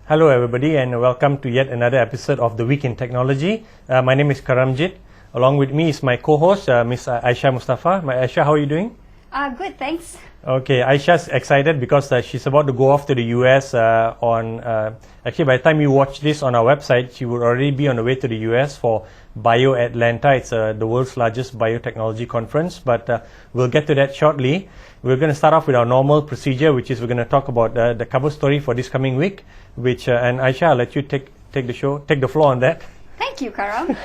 Hello everybody and welcome to yet another episode of The Week in Technology. My name is Karamjit. Along with me is my co-host, Miss Aisha Mustafa. Aisha, how are you doing? Good, thanks. Okay, Aisha's excited because she's about to go off to the US actually by the time you watch this on our website, she would already be on the way to the US for Bio Atlanta. It's the world's largest biotechnology conference, but we'll get to that shortly. We're going to start off with our normal procedure, which is we're going to talk about the cover story for this coming week, which, and Aisha, I'll let you take the floor on that. Thank you, Karam.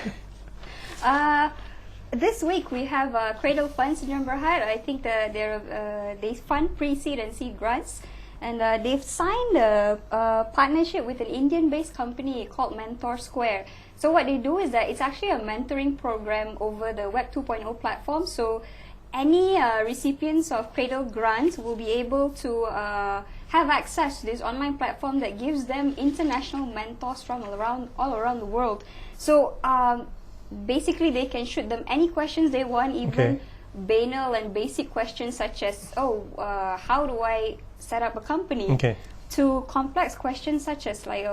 This week we have Cradle Funds in Berhad. I think they fund pre-seed and seed grants, and they've signed a partnership with an Indian-based company called Mentor Square. So what they do is that it's actually a mentoring program over the Web 2.0 platform. So any recipients of Cradle grants will be able to have access to this online platform that gives them international mentors from all around the world. So basically they can shoot them any questions they want, even banal and basic questions such as, how do I set up a company? To complex questions such as like,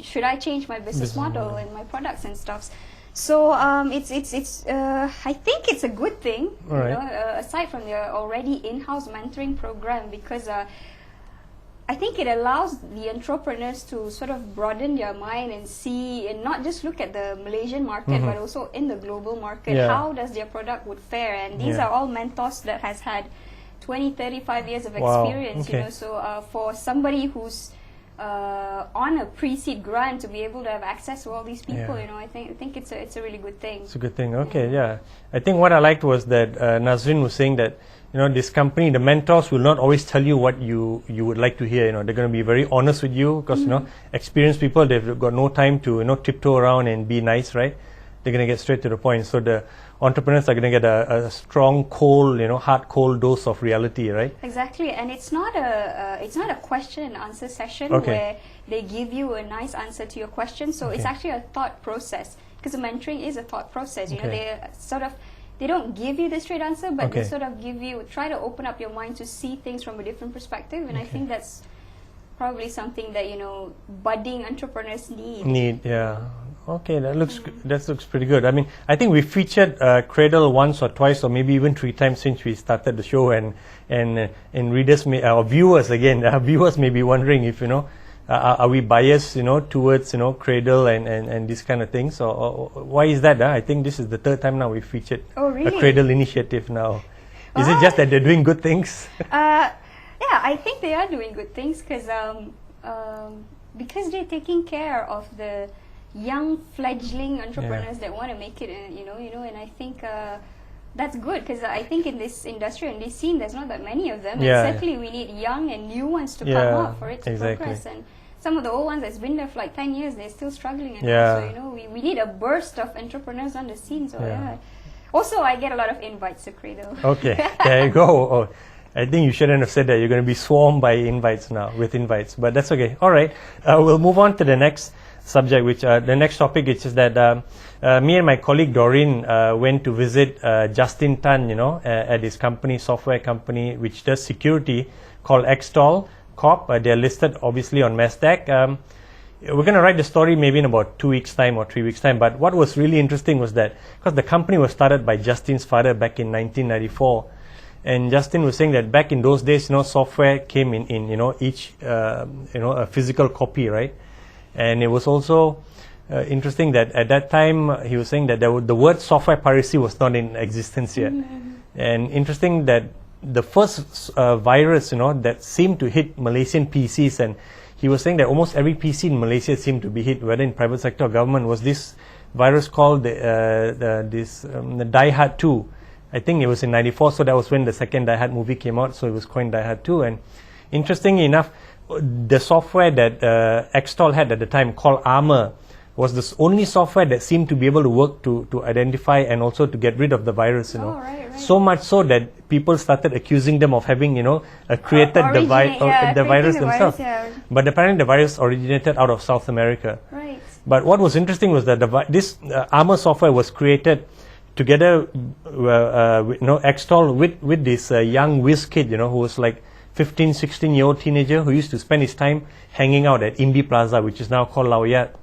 should I change my business model and my products and stuff? So it's I think it's a good thing, aside from their already in-house mentoring program, because I think it allows the entrepreneurs to sort of broaden their mind and see, and not just look at the Malaysian market, but also in the global market, how does their product would fare. And these are all mentors that has had 20, 35 years of experience, so for somebody who's on a pre-seed grant to be able to have access to all these people, I think it's a really good thing. It's a good thing. I think what I liked was that Nazrin was saying that this company, the mentors will not always tell you what you would like to hear. They're going to be very honest with you because experienced people, they've got no time to tiptoe around and be nice, right? They're going to get straight to the point. So the entrepreneurs are going to get a strong, cold, hard, cold dose of reality, right? Exactly, and it's not a question and answer session where they give you a nice answer to your question. So it's actually a thought process, because the mentoring is a thought process. They don't give you the straight answer, but they sort of try to open up your mind to see things from a different perspective. And I think that's probably something that budding entrepreneurs need. Okay, that looks pretty good. I mean, I think we featured Cradle once or twice, or maybe even 3 times since we started the show, and readers or viewers viewers may be wondering if are we biased towards Cradle and these kind of things, or why is that? I think this is the 3rd time now we featured a Cradle initiative now. Is it just that they're doing good things? I think they are doing good things because they're taking care of the young fledgling entrepreneurs that want to make it, and I think that's good, because I think in this industry and this scene there's not that many of them, and certainly we need young and new ones to come up for it to progress. And some of the old ones that's been there for like 10 years, they're still struggling, and so we need a burst of entrepreneurs on the scene. So also I get a lot of invites to Cradle. There you go. I think you shouldn't have said that. You're going to be swarmed by invites now, but that's okay. All right, we'll move on to the next subject, which the next topic, which is that me and my colleague Doreen went to visit Justin Tan, at his company, software company, which does security, called Xtol Corp. They're listed obviously on Nasdaq. We're going to write the story maybe in about 2 weeks' time or 3 weeks' time. But what was really interesting was that, because the company was started by Justin's father back in 1994, and Justin was saying that back in those days, software came in each a physical copy, right? And it was also interesting that at that time he was saying that the word software piracy was not in existence yet. And interesting that the first virus that seemed to hit Malaysian PCs, and he was saying that almost every PC in Malaysia seemed to be hit, whether in private sector or government, was this virus called the Die Hard 2. I think it was in 94, so that was when the second Die Hard movie came out, so it was coined Die Hard 2. And interestingly enough, the software that Xtol had at the time, called Armor, was the only software that seemed to be able to work to identify and also to get rid of the virus. So much so that people started accusing them of having created the virus themselves. But apparently the virus originated out of South America. But what was interesting was that this Armor software was created together, Xtol with this young whiz kid, who was like 15, 16-year-old teenager who used to spend his time hanging out at Imbi Plaza, which is now called Lau Yat.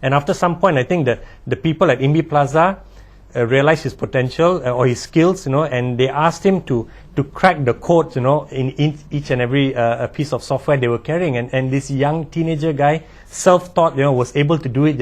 And after some point, I think that the people at Imbi Plaza realized his potential or his skills, and they asked him to crack the codes, in each and every piece of software they were carrying. And this young teenager guy, self-taught, was able to do it,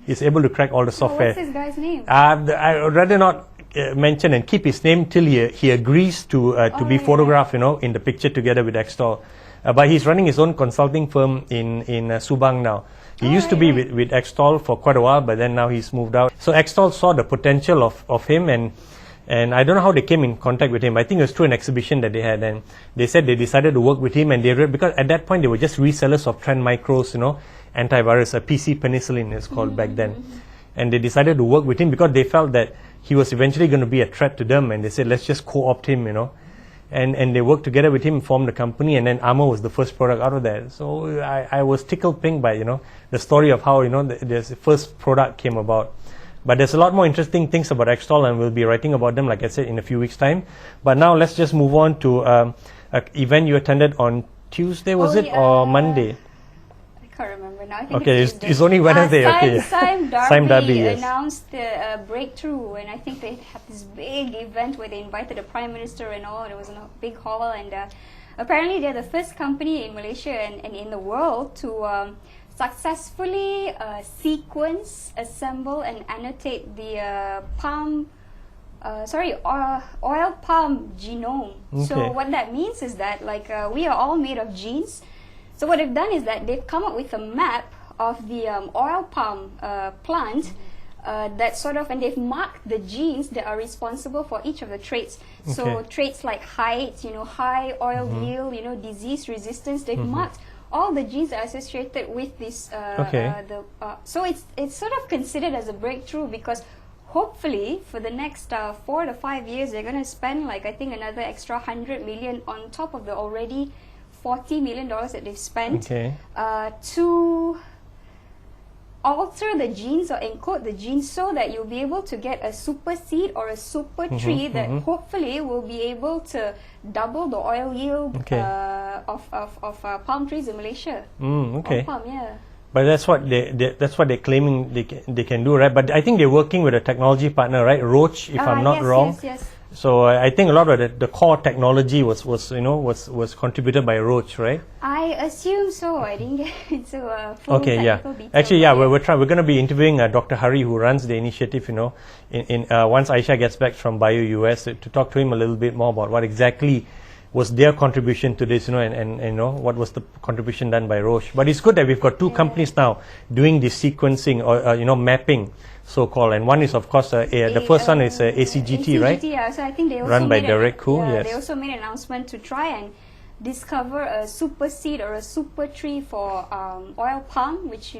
He's able to crack all the software. What's this guy's name? I would rather not mention and keep his name till he agrees to be photographed, in the picture together with Xtol. But he's running his own consulting firm in Subang now. He used to be with Xtol for quite a while, but then now he's moved out. So Xtol saw the potential of him, and I don't know how they came in contact with him. I think it was through an exhibition that they had, and they said they decided to work with him, and because at that point they were just resellers of Trend Micro's, antivirus, a PC penicillin is called back then. And they decided to work with him because they felt that he was eventually going to be a threat to them, and they said, let's just co-opt him, And they worked together with him, formed the company, and then Armour was the first product out of that. So I was tickled pink by, the story of how, the first product came about. But there's a lot more interesting things about Xtol, and we'll be writing about them, like I said, in a few weeks' time. But now let's just move on to an event you attended on Tuesday, or Monday? I can't remember now. I think okay, it's only Wednesday. Sime Darby yes. announced a breakthrough, and I think they had this big event where they invited the Prime Minister and all. It was in a big hall, and apparently they're the first company in Malaysia and in the world to successfully sequence, assemble, and annotate the oil palm genome. Okay. So what that means is that we are all made of genes. So what they've done is that they've come up with a map of the oil palm plant and they've marked the genes that are responsible for each of the traits. Okay. So traits like height, high oil yield, disease resistance, they've marked all the genes that are associated with this. So it's sort of considered as a breakthrough because hopefully for the next 4 to 5 years they're going to spend I think another extra 100 million on top of the already $40 million that they've spent to alter the genes or encode the genes so that you'll be able to get a super seed or a super tree that hopefully will be able to double the oil yield of palm trees in Malaysia. Okay. Palm, yeah. But that's what they're claiming they can do, right? But I think they're working with a technology partner, right? Roche, if I'm not wrong. Yes. So I think a lot of the core technology was contributed by Roche, right? I assume so. I didn't get into a full technical detail. Actually, we're going to be interviewing Dr. Hari, who runs the initiative, in once Aisha gets back from Bio US to talk to him a little bit more about what exactly was their contribution to this, and what was the contribution done by Roche. But it's good that we've got two companies now doing this sequencing or mapping, so-called, and one is of course the first one is ACGT, right? Yeah, so I think they also run by Derek Koo. Yes. They also made an announcement to try and discover a super seed or a super tree for oil palm, which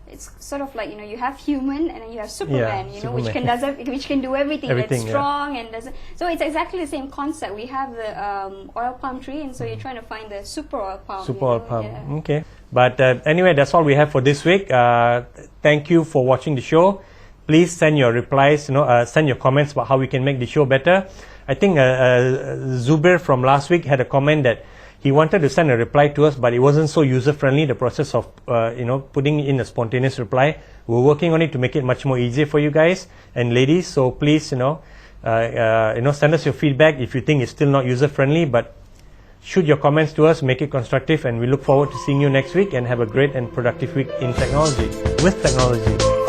it's sort of like you have human and then you have Superman, Superman. which can do everything. It's strong and does. So it's exactly the same concept. We have the oil palm tree, and so you're trying to find the super oil palm. Oil palm. Yeah. Okay. But anyway, that's all we have for this week. Thank you for watching the show. Please send your replies. Send your comments about how we can make the show better. I think Zubir from last week had a comment that he wanted to send a reply to us, but it wasn't so user-friendly, the process of, putting in a spontaneous reply. We're working on it to make it much more easier for you guys and ladies. So please, send us your feedback if you think it's still not user-friendly, but shoot your comments to us, make it constructive, and we look forward to seeing you next week and have a great and productive week in technology, with technology.